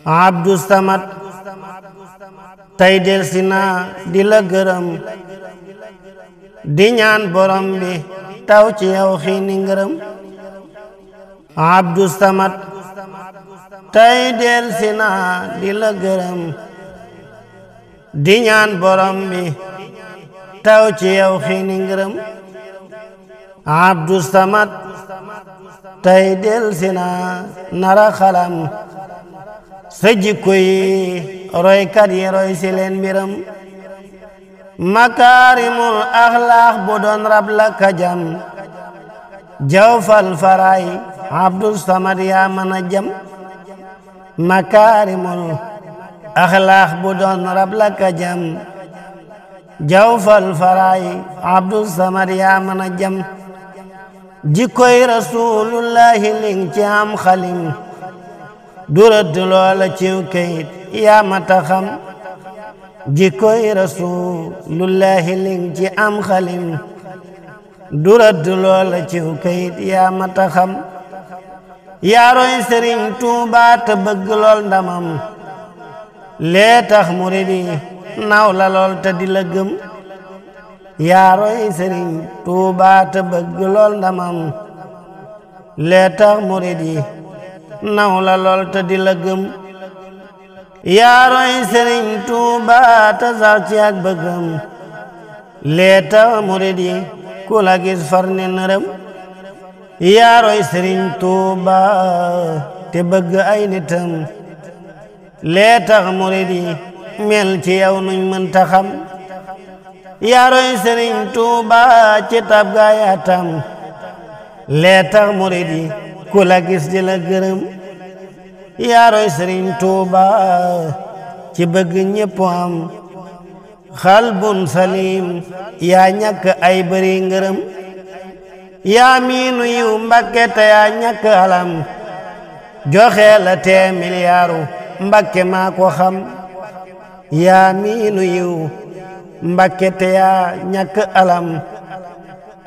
Abdou Samad tey delsi naa di la gërëm di ñaan borom bi taw ci yow xiini ngërëm Abdou Samad tey delsi naa di la gërëm di ñaan borom bi taw ci yow xiini ngërëm Abdou Samad tey delsi naa nara xalam sa jikko yi roykat yi roy si leen mbiram makaarimul axlaax bu doon rab la kajam jawfal faraay Abdou Samad yaa mën a jam makaarimul axlaax bu doon rab la kajam jawfal faraay Abdou Samad yaa mën a jam jikkoy rasulullahi ling ci am xalim durad loola ciw kayit yaa mata xam jikkoy rasulullahi ling ci am xalim durad loola ciw kayit yaa mata xam yaa roy Sëriñ Tuubaa te bëgg lool ndamam lee tax murid yi naw la lool te di la gëm yaa roy Sëriñ Tuubaa te bëgg lool ndamam lee tax murid yi naw la lool te di la gëm yaa roy Sëriñ Tuubaa te sax ci ak bëggam lee tax murid yi ku la gis far ne nërëm yaa roy Sëriñ Tuubaa te bëgg ay nitam lee tax murid yi mel ci yow nuñ mënta xam yaa roy Sëriñ Tuubaa ci tab gaayatam lee tax murid yi ku la gis di la gërëm yaa roy Sëriñ Tuubaa ci bëgg ñépp am xalbun salim yaa ñàkk ay bëri ngërëm yaa miinu yiw Mbakke te yaa ñàkk alam joxe la tee miliyaaru Mbakke maa ko xam yaa miinu yiw Mbakke te yaa ñàkk alam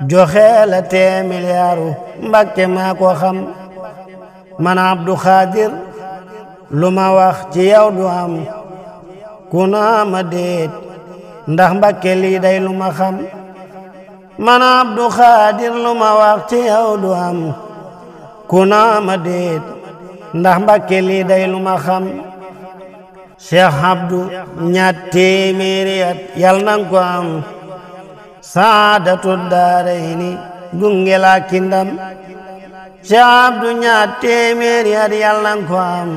joxe la tee miliyaaru Mbakke maa ko xam man Abdou Khadir lu ma wax ci yow du am ku naa ma déet ndax Mbakke lii day lu ma xam man Abdou Khadir lu ma wax ci yow du am ku naa ma déet ndax Mbakke lii day lu ma xam Cheikh Abdou ñaat téeméeri at yal nang ko am saadatu daarayni gunge laa ki ndam Cheikh Abdou ñaat téeméeri at yal nang ko am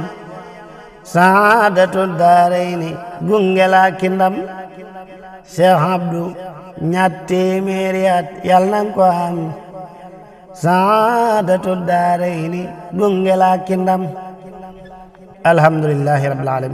saadatu daarayni gunge laa ki ndam Cheikh Abdou ñaat téeméeri at yal nang ko am saadatu daarayni gunge laa ki ndam alhamdulillahi rabbil alamin